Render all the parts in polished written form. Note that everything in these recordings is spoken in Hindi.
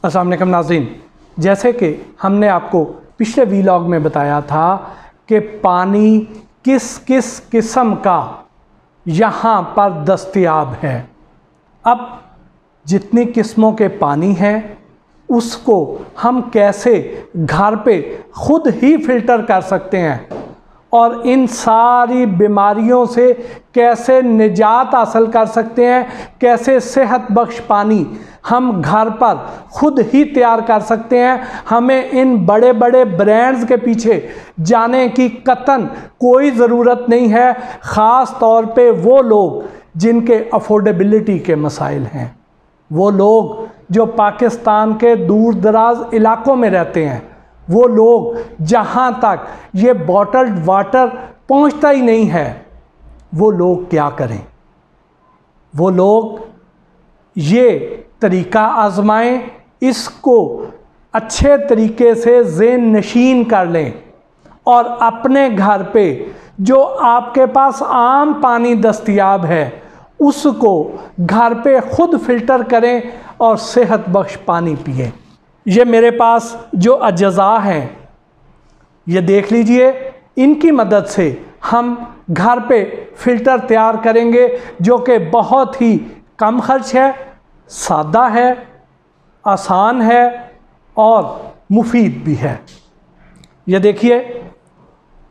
अस्सलाम वालेकुम नाज़रीन, जैसे कि हमने आपको पिछले वीलॉग में बताया था कि पानी किस किस किस्म का यहाँ पर दस्तयाब है। अब जितनी किस्मों के पानी हैं उसको हम कैसे घर पे ख़ुद ही फ़िल्टर कर सकते हैं और इन सारी बीमारियों से कैसे निजात हासिल कर सकते हैं, कैसे सेहत बख्श पानी हम घर पर ख़ुद ही तैयार कर सकते हैं। हमें इन बड़े बड़े ब्रांड्स के पीछे जाने की कतन कोई ज़रूरत नहीं है, ख़ास तौर पे वो लोग जिनके अफोर्डेबिलिटी के मसाइल हैं, वो लोग जो पाकिस्तान के दूर दराज इलाकों में रहते हैं, वो लोग जहाँ तक ये बॉटल्ड वाटर पहुँचता ही नहीं है, वो लोग क्या करें? वो लोग ये तरीका आजमाएं, इसको अच्छे तरीके से ज़ेन नशीन कर लें और अपने घर पे जो आपके पास आम पानी दस्तयाब है उसको घर पे ख़ुद फ़िल्टर करें और सेहत बख्श पानी पिएं। ये मेरे पास जो अज्जा हैं, ये देख लीजिए, इनकी मदद से हम घर पे फ़िल्टर तैयार करेंगे जो कि बहुत ही कम खर्च है, सादा है, आसान है और मुफीद भी है। ये देखिए,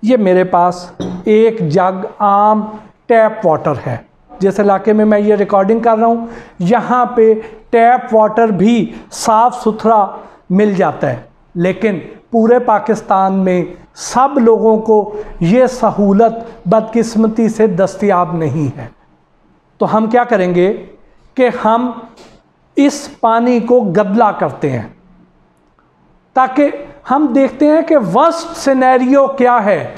ये मेरे पास एक जग आम टैप वाटर है। जिस इलाके में मैं ये रिकॉर्डिंग कर रहा हूँ, यहाँ पे टैप वाटर भी साफ़ सुथरा मिल जाता है, लेकिन पूरे पाकिस्तान में सब लोगों को ये सहूलत बदकिस्मती से दस्तयाब नहीं है। तो हम क्या करेंगे कि हम इस पानी को गदला करते हैं, ताकि हम देखते हैं कि वर्स्ट सिनेरियो क्या है,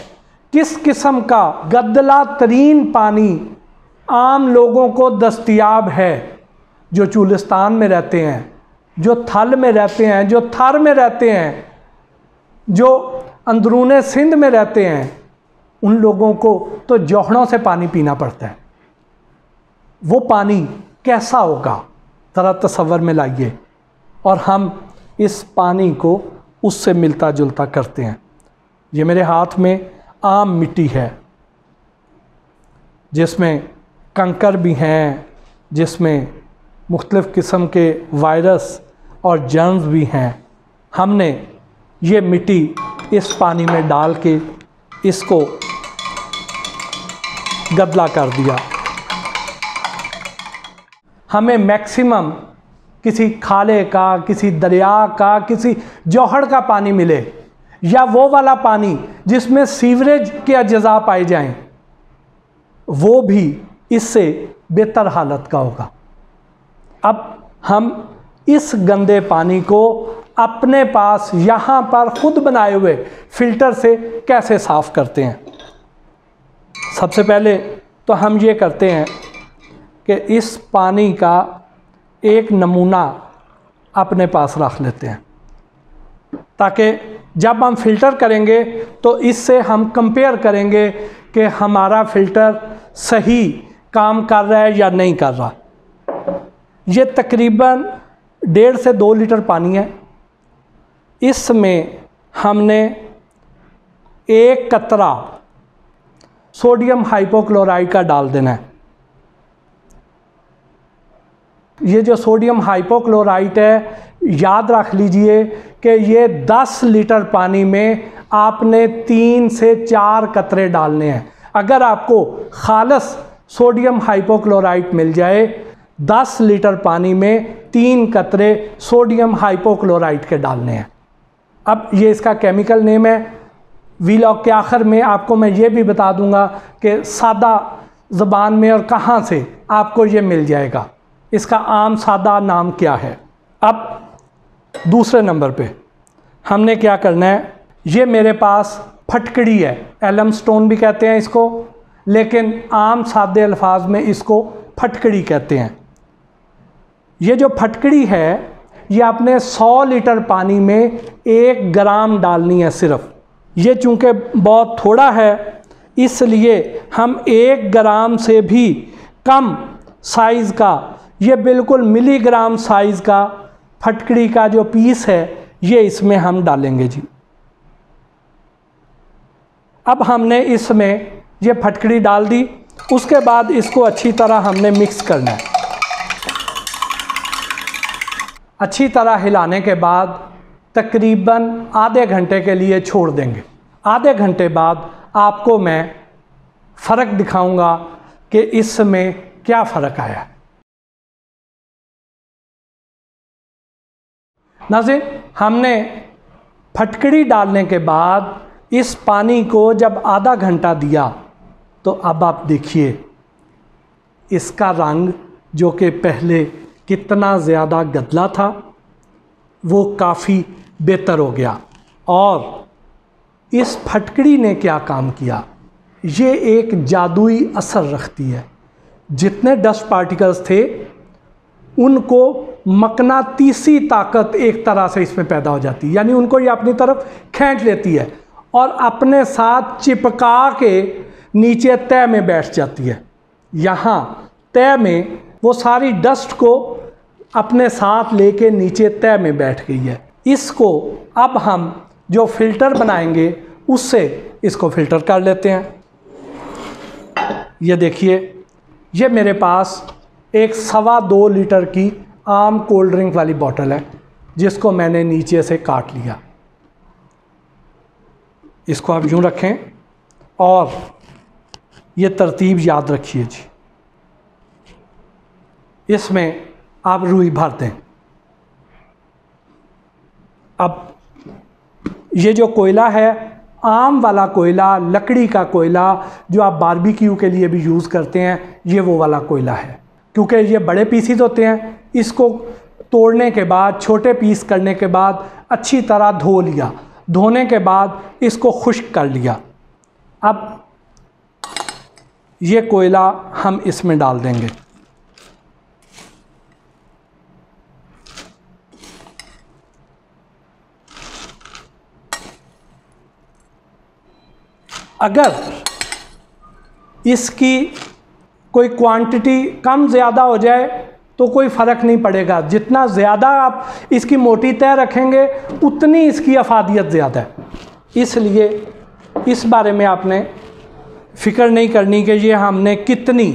किस किस्म का गदला तरीन पानी आम लोगों को दस्तयाब है, जो चुलिस्तान में रहते हैं, जो थल में रहते हैं, जो थर में रहते हैं, जो अंदरूने सिंध में रहते हैं। उन लोगों को तो जोहड़ों से पानी पीना पड़ता है। वो पानी कैसा होगा ज़रा तसव्वुर में लाइए, और हम इस पानी को उससे मिलता जुलता करते हैं। ये मेरे हाथ में आम मिट्टी है, जिसमें कंकर भी हैं, जिसमें मुख्तलिफ़ किस्म के वायरस और जर्म्स भी हैं। हमने ये मिट्टी इस पानी में डाल के इसको गदला कर दिया। हमें मैक्सिमम किसी खाले का, किसी दरिया का, किसी जोहड़ का पानी मिले, या वो वाला पानी जिसमें सीवरेज के अज्जा पाए जाएं, वो भी इससे बेहतर हालत का होगा। अब हम इस गंदे पानी को अपने पास यहाँ पर ख़ुद बनाए हुए फ़िल्टर से कैसे साफ़ करते हैं? सबसे पहले तो हम ये करते हैं कि इस पानी का एक नमूना अपने पास रख लेते हैं, ताकि जब हम फ़िल्टर करेंगे तो इससे हम कंपेयर करेंगे कि हमारा फ़िल्टर सही काम कर रहा है या नहीं कर रहा। ये तकरीबन 1.5 से 2 लीटर पानी है। इसमें हमने 1 कतरा सोडियम हाइपोक्लोराइड का डाल देना है। ये जो सोडियम हाइपोक्लोराइड है, याद रख लीजिए कि ये 10 लीटर पानी में आपने 3 से 4 कतरे डालने हैं। अगर आपको खालस सोडियम हाइपोक्लोराइड मिल जाए, 10 लीटर पानी में 3 कतरे सोडियम हाइपोक्लोराइड के डालने हैं। अब ये इसका केमिकल नेम है। वीलॉग के आखिर में आपको मैं ये भी बता दूंगा कि सादा ज़बान में और कहाँ से आपको ये मिल जाएगा, इसका आम सादा नाम क्या है। अब दूसरे नंबर पे हमने क्या करना है, ये मेरे पास फटकड़ी है, एलम स्टोन भी कहते हैं इसको, लेकिन आम सादे अल्फाज में इसको फटकड़ी कहते हैं। ये जो फटकड़ी है, ये आपने 100 लीटर पानी में 1 ग्राम डालनी है सिर्फ। ये चूँकि बहुत थोड़ा है, इसलिए हम 1 ग्राम से भी कम साइज़ का, ये बिल्कुल मिलीग्राम साइज़ का फटकड़ी का जो पीस है ये इसमें हम डालेंगे जी। अब हमने इसमें ये फटकड़ी डाल दी, उसके बाद इसको अच्छी तरह हमने मिक्स करना है। अच्छी तरह हिलाने के बाद तकरीबन आधे घंटे के लिए छोड़ देंगे। आधे घंटे बाद आपको मैं फ़र्क दिखाऊंगा कि इसमें क्या फ़र्क आया है। नाज़रीन, हमने फटकड़ी डालने के बाद इस पानी को जब आधा घंटा दिया तो अब आप देखिए इसका रंग जो कि पहले कितना ज़्यादा गदला था वो काफ़ी बेहतर हो गया। और इस फटकड़ी ने क्या काम किया, ये एक जादुई असर रखती है। जितने डस्ट पार्टिकल्स थे उनको मकनातीसी ताकत एक तरह से इसमें पैदा हो जाती है, यानी उनको ये अपनी तरफ खींच लेती है और अपने साथ चिपका के नीचे तह में बैठ जाती है। यहाँ तह में वो सारी डस्ट को अपने साथ लेके नीचे तह में बैठ गई है। इसको अब हम जो फ़िल्टर बनाएंगे उससे इसको फ़िल्टर कर लेते हैं। ये देखिए, ये मेरे पास एक 2.25 लीटर की आम कोल्ड ड्रिंक वाली बोतल है जिसको मैंने नीचे से काट लिया। इसको आप यूँ रखें और ये तरतीब याद रखिए जी। इसमें आप रुई भर दें। अब ये जो कोयला है, आम वाला कोयला, लकड़ी का कोयला जो आप बारबेक्यू के लिए भी यूज़ करते हैं, ये वो वाला कोयला है। क्योंकि ये बड़े पीसीज होते हैं, इसको तोड़ने के बाद, छोटे पीस करने के बाद अच्छी तरह धो लिया। धोने के बाद इसको खुश्क कर लिया। अब ये कोयला हम इसमें डाल देंगे। अगर इसकी कोई क्वांटिटी कम ज़्यादा हो जाए तो कोई फ़र्क नहीं पड़ेगा। जितना ज़्यादा आप इसकी मोटी तह रखेंगे उतनी इसकी अफादियत ज़्यादा है। इसलिए इस बारे में आपने फ़िक्र नहीं करनी कि ये हमने कितनी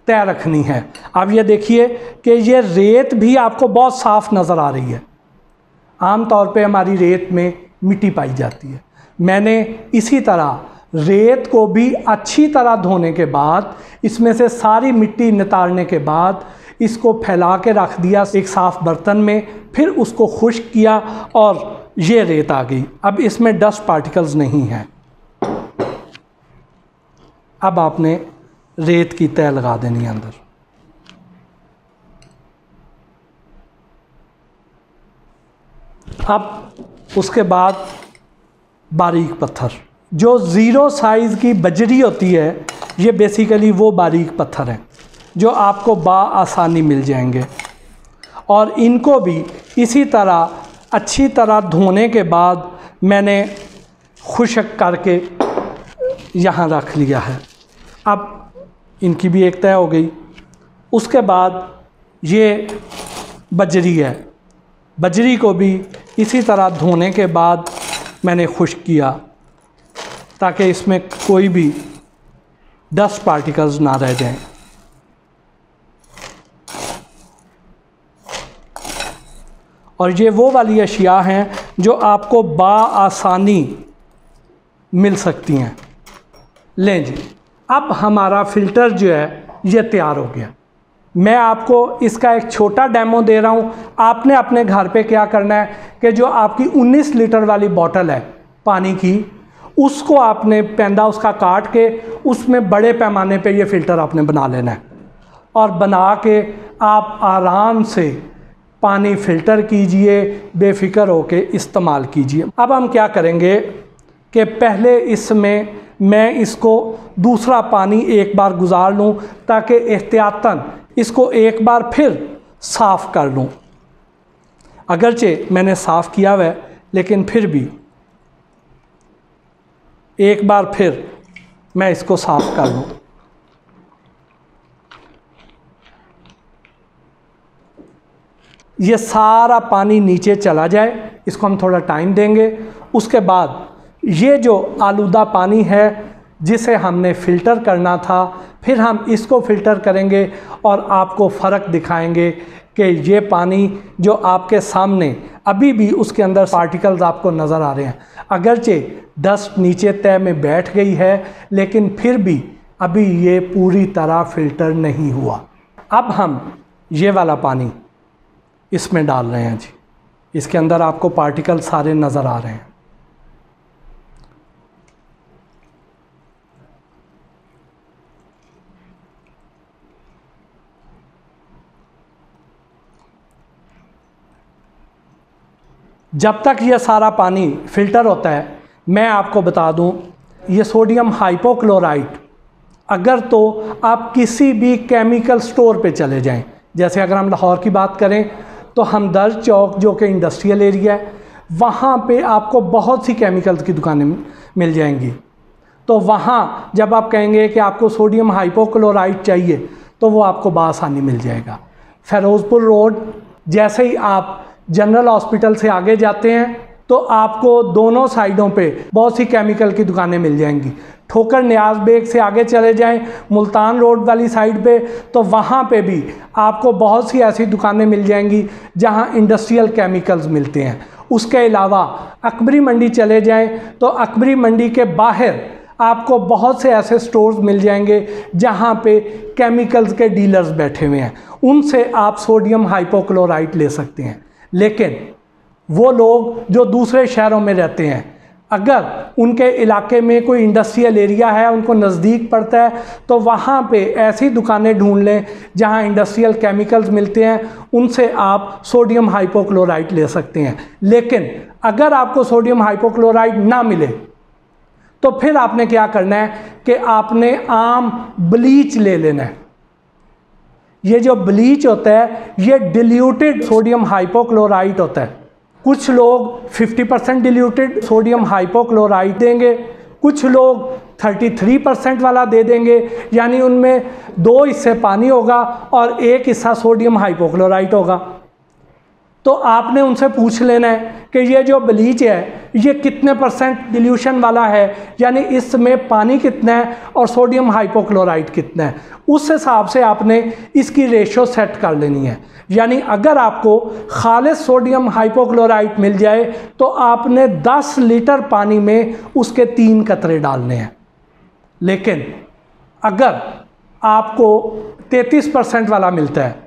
तह रखनी है। अब ये देखिए कि ये रेत भी आपको बहुत साफ़ नज़र आ रही है। आम तौर पे हमारी रेत में मिट्टी पाई जाती है। मैंने इसी तरह रेत को भी अच्छी तरह धोने के बाद, इसमें से सारी मिट्टी नितारने के बाद इसको फैला के रख दिया एक साफ़ बर्तन में, फिर उसको खुश्क किया और ये रेत आ गई। अब इसमें डस्ट पार्टिकल्स नहीं हैं। अब आपने रेत की तह लगा देनी है अंदर। अब उसके बाद बारीक पत्थर, जो ज़ीरो साइज़ की बजरी होती है, ये बेसिकली वो बारीक पत्थर हैं जो आपको आसानी मिल जाएंगे। और इनको भी इसी तरह अच्छी तरह धोने के बाद मैंने खुश्क करके यहाँ रख लिया है। अब इनकी भी एक तय हो गई। उसके बाद ये बजरी है, बजरी को भी इसी तरह धोने के बाद मैंने खुश्क किया ताकि इसमें कोई भी डस्ट पार्टिकल्स ना रह जाएं। और ये वो वाली अशिया हैं जो आपको आसानी मिल सकती हैं। लें जी, अब हमारा फ़िल्टर जो है ये तैयार हो गया। मैं आपको इसका एक छोटा डेमो दे रहा हूँ। आपने अपने घर पे क्या करना है कि जो आपकी 19 लीटर वाली बोतल है पानी की, उसको आपने पैंदा उसका काट के उसमें बड़े पैमाने पे ये फ़िल्टर आपने बना लेना है और बना के आप आराम से पानी फ़िल्टर कीजिए, बेफ़िक्र होके इस्तेमाल कीजिए। अब हम क्या करेंगे कि पहले इसमें मैं इसको दूसरा पानी एक बार गुजार लूँ ताकि एहतियातन इसको एक बार फिर साफ़ कर लूँ। अगरचे मैंने साफ़ किया हुआ है, लेकिन फिर भी एक बार फिर मैं इसको साफ़ कर लूँ। ये सारा पानी नीचे चला जाए, इसको हम थोड़ा टाइम देंगे। उसके बाद ये जो आलूदा पानी है जिसे हमने फ़िल्टर करना था, फिर हम इसको फ़िल्टर करेंगे और आपको फ़र्क दिखाएंगे कि ये पानी जो आपके सामने अभी भी उसके अंदर पार्टिकल्स आपको नज़र आ रहे हैं, अगरचे डस्ट नीचे तह में बैठ गई है लेकिन फिर भी अभी ये पूरी तरह फ़िल्टर नहीं हुआ। अब हम ये वाला पानी इसमें डाल रहे हैं जी, इसके अंदर आपको पार्टिकल सारे नज़र आ रहे हैं। जब तक ये सारा पानी फ़िल्टर होता है, मैं आपको बता दूं, ये सोडियम हाइपोक्लोराइट अगर तो आप किसी भी केमिकल स्टोर पे चले जाएं, जैसे अगर हम लाहौर की बात करें तो हमदर्द चौक जो कि इंडस्ट्रियल एरिया है, वहाँ पे आपको बहुत सी केमिकल्स की दुकानें मिल जाएंगी। तो वहाँ जब आप कहेंगे कि आपको सोडियम हाइपोक्लोराइट चाहिए तो वो आपको बआसानी मिल जाएगा। फ़िरोज़पुर रोड जैसे ही आप जनरल हॉस्पिटल से आगे जाते हैं तो आपको दोनों साइडों पे बहुत सी केमिकल की दुकानें मिल जाएंगी। ठोकर न्याज बेग से आगे चले जाएं मुल्तान रोड वाली साइड पे तो वहाँ पे भी आपको बहुत सी ऐसी दुकानें मिल जाएंगी जहाँ इंडस्ट्रियल केमिकल्स मिलते हैं। उसके अलावा अकबरी मंडी चले जाएं तो अकबरी मंडी के बाहर आपको बहुत से ऐसे स्टोर्स मिल जाएंगे जहाँ पे केमिकल्स के डीलर्स बैठे हुए हैं, उनसे आप सोडियम हाइपोक्लोराइट ले सकते हैं। लेकिन वो लोग जो दूसरे शहरों में रहते हैं, अगर उनके इलाके में कोई इंडस्ट्रियल एरिया है, उनको नज़दीक पड़ता है, तो वहाँ पे ऐसी दुकानें ढूंढ लें जहाँ इंडस्ट्रियल केमिकल्स मिलते हैं, उनसे आप सोडियम हाइपोक्लोराइट ले सकते हैं। लेकिन अगर आपको सोडियम हाइपोक्लोराइट ना मिले तो फिर आपने क्या करना है कि आपने आम ब्लीच ले लेना है। ये जो ब्लीच होता है ये डिल्यूटेड सोडियम हाइपोक्लोराइट होता है। कुछ लोग 50% डिल्यूटेड सोडियम हाइपोक्लोराइट देंगे, कुछ लोग 33% वाला दे देंगे, यानी उनमें 2 हिस्से पानी होगा और 1 हिस्सा सोडियम हाइपोक्लोराइट होगा। तो आपने उनसे पूछ लेना है कि ये जो ब्लीच है ये कितने % डिल्यूशन वाला है, यानी इसमें पानी कितना है और सोडियम हाइपोक्लोराइट कितना है। उस हिसाब से आपने इसकी रेशो सेट कर लेनी है। यानी अगर आपको खालिस सोडियम हाइपोक्लोराइट मिल जाए तो आपने 10 लीटर पानी में उसके 3 कतरे डालने हैं। लेकिन अगर आपको 33% वाला मिलता है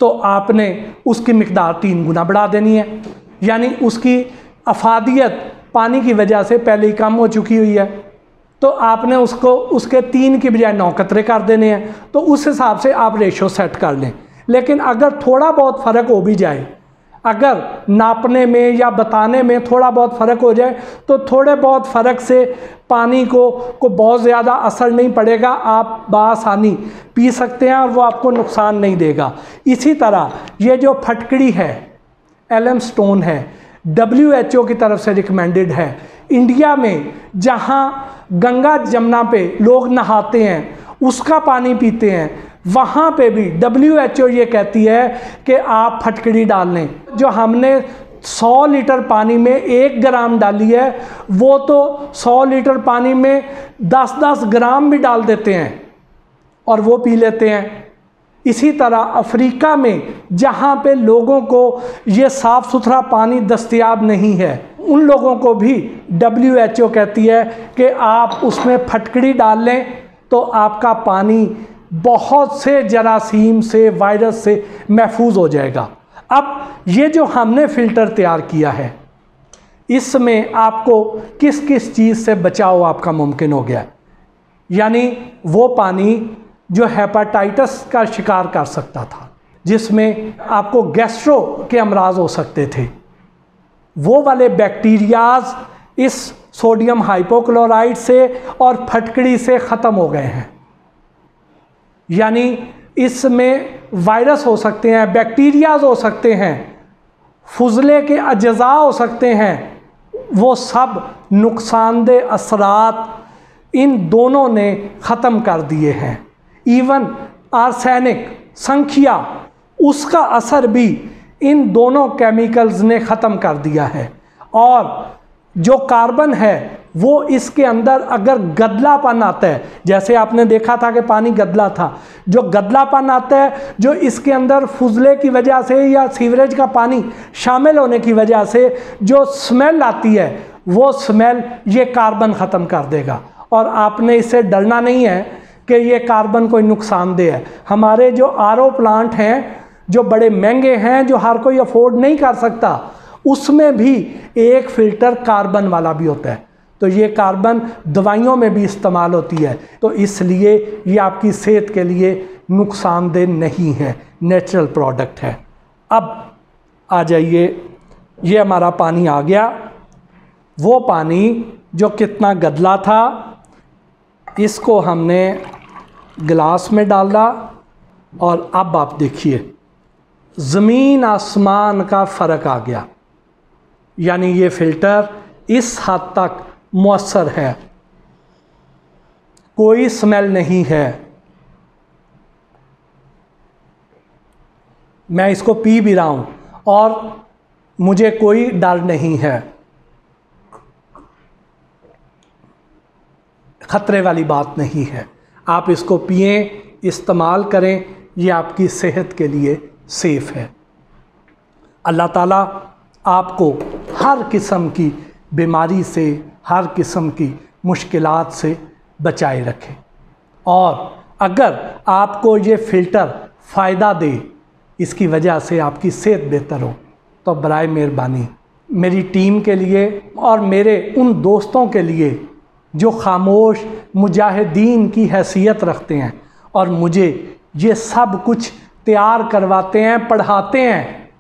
तो आपने उसकी मिकदार 3 गुना बढ़ा देनी है, यानी उसकी अफादियत पानी की वजह से पहले ही कम हो चुकी हुई है, तो आपने उसको उसके 3 की बजाय 9 कतरे कर देने हैं। तो उस हिसाब से आप रेशो सेट कर लें। लेकिन अगर थोड़ा बहुत फ़र्क हो भी जाए, अगर नापने में या बताने में थोड़ा बहुत फ़र्क हो जाए तो थोड़े बहुत फ़र्क से पानी को बहुत ज़्यादा असर नहीं पड़ेगा, आप बआसानी पी सकते हैं और वो आपको नुकसान नहीं देगा। इसी तरह ये जो फटकड़ी है, एलम स्टोन है, WHO की तरफ से रिकमेंडेड है। इंडिया में जहाँ गंगा जमुना पे लोग नहाते हैं उसका पानी पीते हैं, वहाँ पे भी WHO ये कहती है कि आप फटकड़ी डाल लें। जो हमने 100 लीटर पानी में 1 ग्राम डाली है, वो तो 100 लीटर पानी में 10-10 ग्राम भी डाल देते हैं और वो पी लेते हैं। इसी तरह अफ्रीका में जहाँ पे लोगों को ये साफ़ सुथरा पानी दस्तयाब नहीं है, उन लोगों को भी WHO कहती है कि आप उसमें फटकड़ी डाल लें तो आपका पानी बहुत से जरासीम से, वायरस से महफूज हो जाएगा। अब ये जो हमने फ़िल्टर तैयार किया है, इसमें आपको किस किस चीज़ से बचाव आपका मुमकिन हो गया है। यानी वो पानी जो हेपाटाइटिस का शिकार कर सकता था, जिसमें आपको गैस्ट्रो के अमराज हो सकते थे, वो वाले बैक्टीरियाज इस सोडियम हाइपोक्लोराइट से और फटकड़ी से ख़त्म हो गए हैं। यानी इसमें वायरस हो सकते हैं, बैक्टीरियाज हो सकते हैं, फुजले के अज्जा हो सकते हैं, वो सब नुकसानदेह असरात इन दोनों ने ख़त्म कर दिए हैं। इवन आर्सेनिक संख्या, उसका असर भी इन दोनों केमिकल्स ने ख़त्म कर दिया है। और जो कार्बन है वो इसके अंदर अगर गदलापन आता है, जैसे आपने देखा था कि पानी गदला था, जो गदलापन आता है जो इसके अंदर फुजले की वजह से या सीवरेज का पानी शामिल होने की वजह से जो स्मेल आती है, वो स्मेल ये कार्बन ख़त्म कर देगा। और आपने इससे डरना नहीं है कि ये कार्बन कोई नुकसानदेह है। हमारे जो आरओ प्लांट हैं जो बड़े महंगे हैं, जो हर कोई अफोर्ड नहीं कर सकता, उसमें भी एक फ़िल्टर कार्बन वाला भी होता है। तो ये कार्बन दवाइयों में भी इस्तेमाल होती है, तो इसलिए ये आपकी सेहत के लिए नुकसानदेह नहीं है, नेचुरल प्रोडक्ट है। अब आ जाइए, ये हमारा पानी आ गया। वो पानी जो कितना गदला था, इसको हमने गिलास में डाला और अब आप देखिए ज़मीन आसमान का फ़र्क आ गया। यानी ये फ़िल्टर इस हद तक मौसर है, कोई स्मेल नहीं है। मैं इसको पी भी रहा हूँ और मुझे कोई डर नहीं है, ख़तरे वाली बात नहीं है। आप इसको पिएं, इस्तेमाल करें, ये आपकी सेहत के लिए सेफ़ है। अल्लाह ताला आपको हर किस्म की बीमारी से, हर किस्म की मुश्किलात से बचाए रखे। और अगर आपको ये फ़िल्टर फ़ायदा दे, इसकी वजह से आपकी सेहत बेहतर हो, तो बराए मेहरबानी मेरी टीम के लिए और मेरे उन दोस्तों के लिए जो खामोश मुजाहिदीन की हैसियत रखते हैं और मुझे ये सब कुछ तैयार करवाते हैं, पढ़ाते हैं,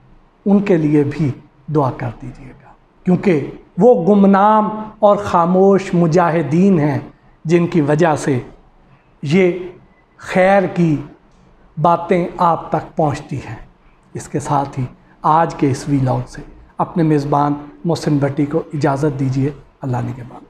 उनके लिए भी दुआ कर दीजिएगा, क्योंकि वो गुमनाम और ख़ामोश मुजाहिदीन हैं जिनकी वजह से ये खैर की बातें आप तक पहुंचती हैं। इसके साथ ही आज के इस वीलॉग से अपने मेज़बान मोहसिन भट्टी को इजाज़त दीजिए। अल्लाह ने के बाद।